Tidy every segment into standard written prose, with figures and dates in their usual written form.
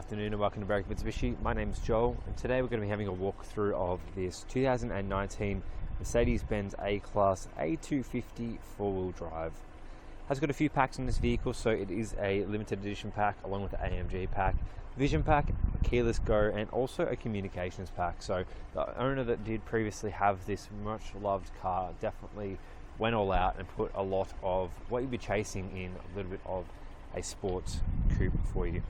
afternoon and welcome to Berwick Mitsubishi. My name is Joel and today we're going to be having a walkthrough of this 2019 Mercedes-Benz A-Class A250 four-wheel drive. Has got a few packs in this vehicle, so it is a limited edition pack along with the AMG pack, Vision pack, keyless go, and also a communications pack. So the owner that did previously have this much loved car definitely went all out and put a lot of what you'd be chasing in a little bit of a sports coupe for you.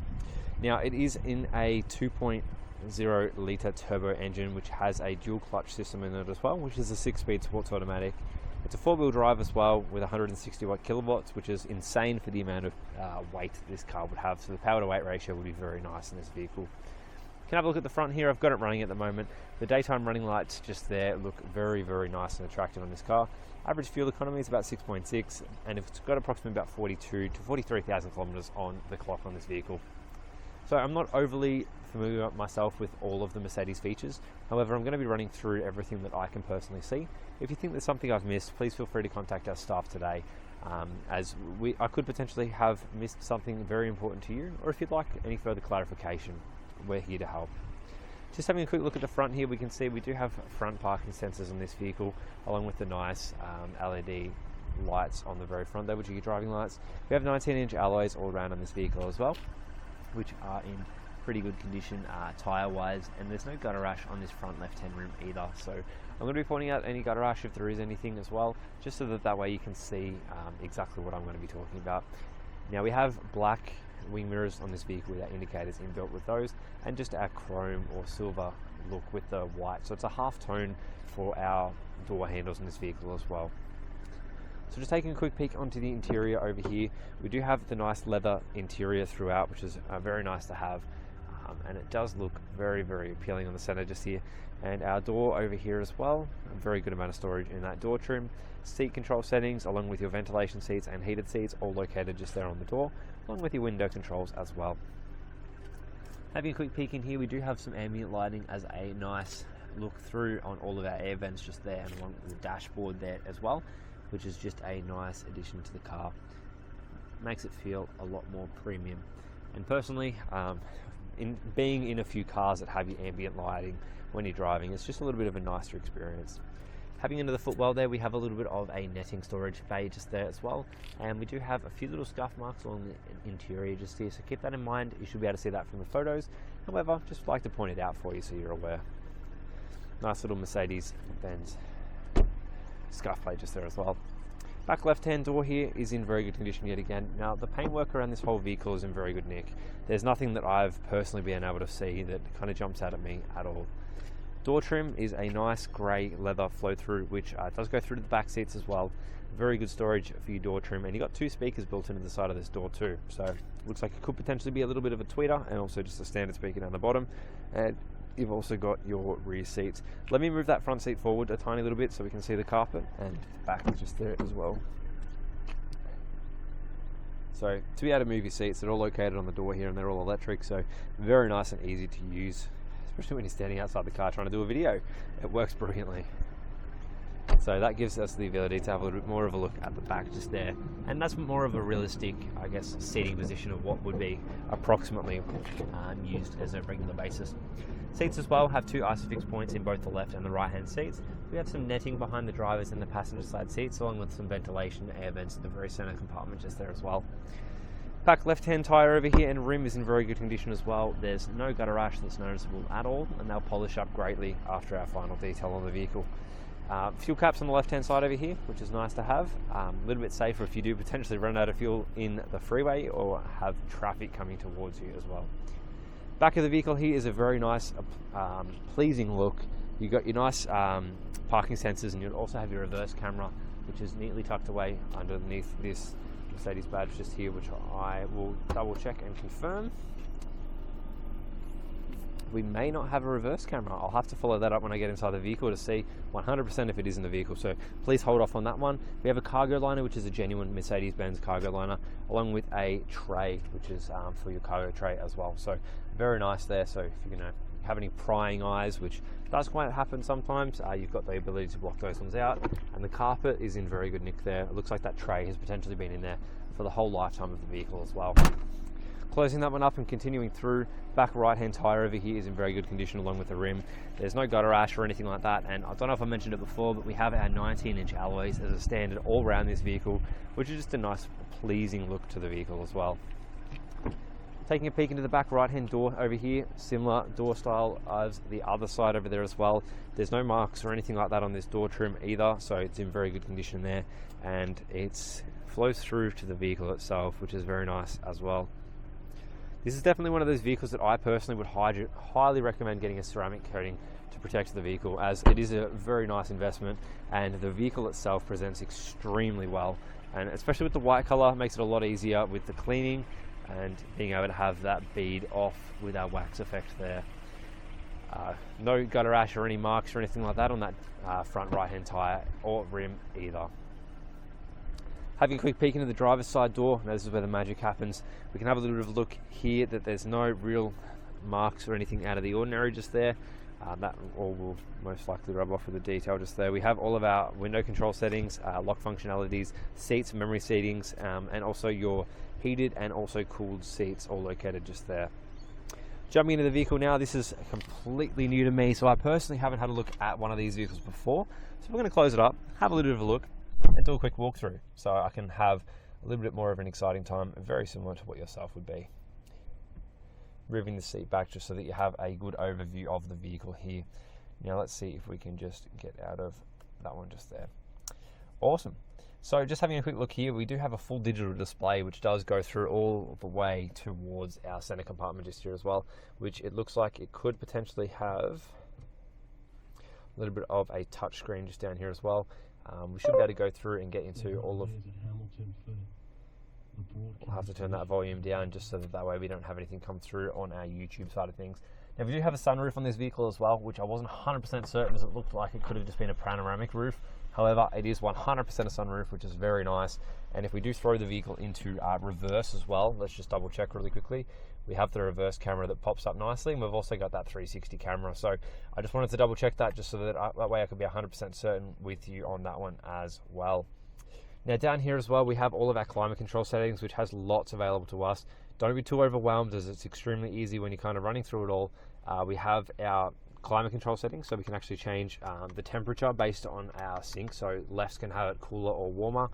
Now it is in a 2.0 litre turbo engine which has a dual clutch system in it as well, which is a 6-speed sports automatic. It's a four-wheel drive as well with 161 kilowatts, which is insane for the amount of weight this car would have, so the power to weight ratio would be very nice in this vehicle. You can have a look at the front here. I've got it running at the moment. The daytime running lights just there look very, very nice and attractive on this car. Average fuel economy is about 6.6, and it's got approximately about 42 to 43,000 kilometers on the clock on this vehicle. So I'm not overly familiar myself with all of the Mercedes features. However, I'm going to be running through everything that I can personally see. If you think there's something I've missed, please feel free to contact our staff today, I could potentially have missed something very important to you, or if you'd like any further clarification, we're here to help. Just having a quick look at the front here, we can see we do have front parking sensors on this vehicle, along with the nice LED lights on the very front there, which are your driving lights. We have 19-inch alloys all around on this vehicle as well, which are in pretty good condition tyre wise, and there's no gutter rash on this front left hand rim either, so I'm going to be pointing out any gutter rash if there is anything as well, just so that way you can see exactly what I'm going to be talking about. Now we have black wing mirrors on this vehicle with our indicators inbuilt with those, and just our chrome or silver look with the white, so it's a half tone for our door handles in this vehicle as well. So just taking a quick peek onto the interior over here, we do have the nice leather interior throughout, which is very nice to have, and it does look very, very appealing on the center just here. And our door over here as well, a very good amount of storage in that door trim. Seat control settings along with your ventilation seats and heated seats all located just there on the door, along with your window controls as well. Having a quick peek in here, we do have some ambient lighting as a nice look through on all of our air vents just there, and along with the dashboard there as well, which is just a nice addition to the car. Makes it feel a lot more premium. And personally, in being in a few cars that have your ambient lighting when you're driving, it's just a little bit of a nicer experience. Having into the footwell there, we have a little bit of a netting storage bay just there as well, and we do have a few little scuff marks along the interior just here, so keep that in mind. You should be able to see that from the photos. However, just like to point it out for you so you're aware. Nice little Mercedes-Benz scuff plate just there as well. Back left hand door here is in very good condition yet again. Now the paintwork around this whole vehicle is in very good nick. There's nothing that I've personally been able to see that kind of jumps out at me at all. Door trim is a nice grey leather flow through, which does go through to the back seats as well. Very good storage for your door trim, and you've got two speakers built into the side of this door too, so looks like it could potentially be a little bit of a tweeter, and also just a standard speaker down the bottom. And you've also got your rear seats. Let me move that front seat forward a tiny little bit so we can see the carpet, and the back is just there as well. So to be able to move your seats, they're all located on the door here and they're all electric, so very nice and easy to use, especially when you're standing outside the car trying to do a video. It works brilliantly. So that gives us the ability to have a little bit more of a look at the back just there, and that's more of a realistic, I guess, seating position of what would be approximately used as a regular basis. Seats as well have two ISOFIX points in both the left and the right hand seats. We have some netting behind the drivers and the passenger side seats, along with some ventilation air vents in the very center compartment just there as well. Back left hand tyre over here and rim is in very good condition as well. There's no gutter rash that's noticeable at all, and they'll polish up greatly after our final detail on the vehicle. Fuel caps on the left hand side over here, which is nice to have. A little bit safer if you do potentially run out of fuel in the freeway or have traffic coming towards you as well. Back of the vehicle here is a very nice pleasing look. You've got your nice parking sensors, and you'll also have your reverse camera, which is neatly tucked away underneath this Mercedes badge just here, which I will double check and confirm. We may not have a reverse camera. I'll have to follow that up when I get inside the vehicle to see 100% if it is in the vehicle, so please hold off on that one. We have a cargo liner, which is a genuine Mercedes-Benz cargo liner, along with a tray, which is for your cargo tray as well. So very nice there. So if you're gonna have any prying eyes, which does quite happen sometimes, you've got the ability to block those ones out. And the carpet is in very good nick there. It looks like that tray has potentially been in there for the whole lifetime of the vehicle as well. Closing that one up and continuing through, back right hand tyre over here is in very good condition along with the rim. There's no gutter rash or anything like that, and I don't know if I mentioned it before, but we have our 19-inch alloys as a standard all around this vehicle, which is just a nice pleasing look to the vehicle as well. Taking a peek into the back right hand door over here, similar door style as the other side over there as well. There's no marks or anything like that on this door trim either, so it's in very good condition there, and it flows through to the vehicle itself, which is very nice as well. This is definitely one of those vehicles that I personally would highly recommend getting a ceramic coating to protect the vehicle, as it is a very nice investment and the vehicle itself presents extremely well, and especially with the white color makes it a lot easier with the cleaning and being able to have that bead off with our wax effect there. No gutter rash or any marks or anything like that on that front right hand tyre or rim either. Having a quick peek into the driver's side door, now this is where the magic happens. We can have a little bit of a look here that there's no real marks or anything out of the ordinary just there. That all will most likely rub off with the detail just there. We have all of our window control settings, lock functionalities, seats, memory seatings, and also your heated and also cooled seats all located just there. Jumping into the vehicle now, this is completely new to me, so I personally haven't had a look at one of these vehicles before. So we're going to close it up, have a little bit of a look, and do a quick walkthrough so I can have a little bit more of an exciting time, very similar to what yourself would be. Moving the seat back just so that you have a good overview of the vehicle here. Now let's see if we can just get out of that one just there. Awesome. So just having a quick look here, we do have a full digital display which does go through all the way towards our center compartment just here as well, which it looks like it could potentially have a little bit of a touch screen just down here as well. We should be able to go through and get into all of... We'll have to turn that volume down just so that way we don't have anything come through on our YouTube side of things. Now we do have a sunroof on this vehicle as well, which I wasn't 100% certain, as it looked like it could have just been a panoramic roof. However, it is 100% a sunroof, which is very nice. And if we do throw the vehicle into reverse as well, let's just double check really quickly. We have the reverse camera that pops up nicely, and we've also got that 360 camera. So I just wanted to double check that just so that that way I could be 100% certain with you on that one as well. Now down here as well, we have all of our climate control settings, which has lots available to us. Don't be too overwhelmed, as it's extremely easy when you're kind of running through it all. We have our climate control settings, so we can actually change the temperature based on our sink. So lefts can have it cooler or warmer.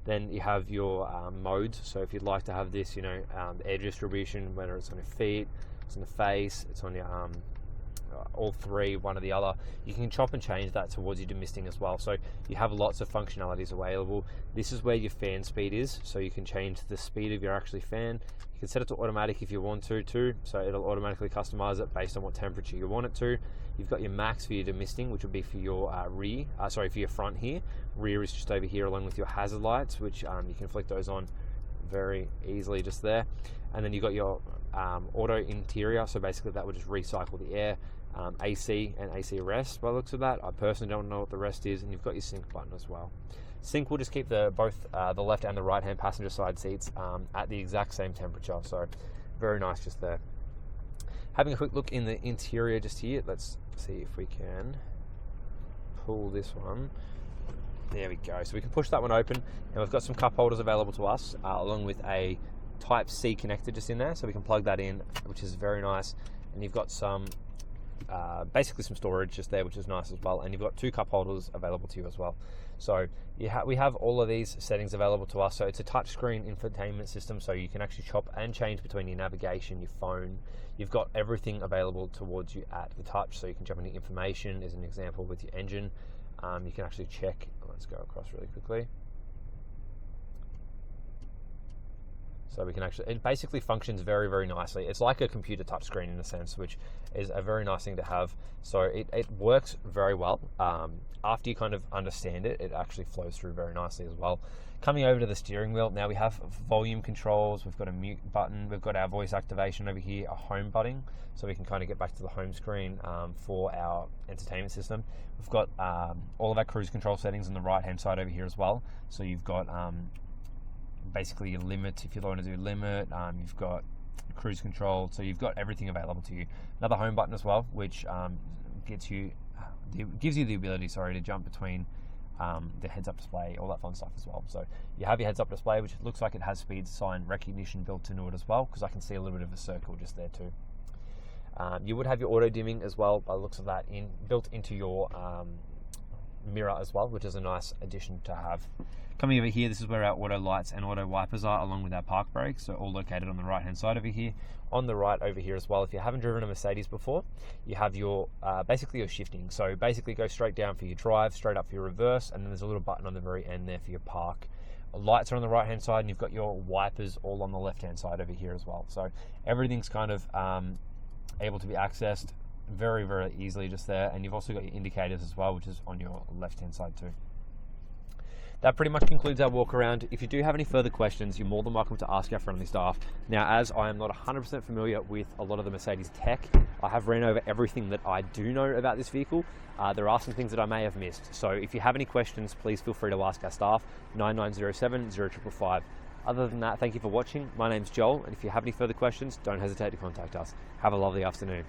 Then you have your modes. So if you'd like to have this, the air distribution, whether it's on your feet, it's on the face, it's on your all three, one or the other, you can chop and change that towards your demisting as well. So you have lots of functionalities available. This is where your fan speed is, so you can change the speed of your actually fan. You can set it to automatic if you want to too, so it'll automatically customize it based on what temperature you want it to. You've got your max for your demisting, which would be for your for your front here. Rear is just over here along with your hazard lights, which you can flick those on very easily just there. And then you've got your auto interior, so basically that would just recycle the air. AC and AC rest by the looks of that. I personally don't know what the rest is. And you've got your sync button as well. Sync will just keep both the left and the right hand passenger side seats at the exact same temperature, so very nice just there. Having a quick look in the interior just here, let's see if we can pull this one. There we go. So we can push that one open, and we've got some cup holders available to us along with a Type C connector just in there, so we can plug that in, which is very nice. And you've got some basically some storage just there, which is nice as well, and you've got two cup holders available to you as well. So we have all of these settings available to us. So it's a touchscreen infotainment system, so you can actually chop and change between your navigation, your phone. You've got everything available towards you at the touch, so you can jump into information as an example with your engine. You can actually check, let's go across really quickly. So we can actually, it basically functions very, very nicely. It's like a computer touchscreen in a sense, which is a very nice thing to have. So it works very well. After you kind of understand it, it actually flows through very nicely as well. Coming over to the steering wheel, now we have volume controls, we've got a mute button, we've got our voice activation over here, a home button, so we can kind of get back to the home screen for our entertainment system. We've got all of our cruise control settings on the right hand side over here as well. So you've got basically your limit, if you want to do limit, you've got cruise control, so you've got everything available to you. Another home button as well, which gives you the ability, to jump between the heads-up display, all that fun stuff as well. So you have your heads-up display, which looks like it has speed sign recognition built into it as well, because I can see a little bit of a circle just there too. You would have your auto dimming as well, by the looks of that, built into your mirror as well, which is a nice addition to have. Coming over here, this is where our auto lights and auto wipers are, along with our park brakes, so all located on the right hand side over here. On the right over here as well, if you haven't driven a Mercedes before, you have your basically your shifting. So basically go straight down for your drive, straight up for your reverse, and then there's a little button on the very end there for your park. Lights are on the right hand side, and you've got your wipers all on the left hand side over here as well. So everything's kind of able to be accessed very, very easily just there, and you've also got your indicators as well, which is on your left hand side too. That pretty much concludes our walk around. If you do have any further questions, you're more than welcome to ask our friendly staff. Now, as I am not 100% familiar with a lot of the Mercedes tech, I have ran over everything that I do know about this vehicle. There are some things that I may have missed. So if you have any questions, please feel free to ask our staff, 9907 0555. Other than that, thank you for watching. My name's Joel, and if you have any further questions, don't hesitate to contact us. Have a lovely afternoon.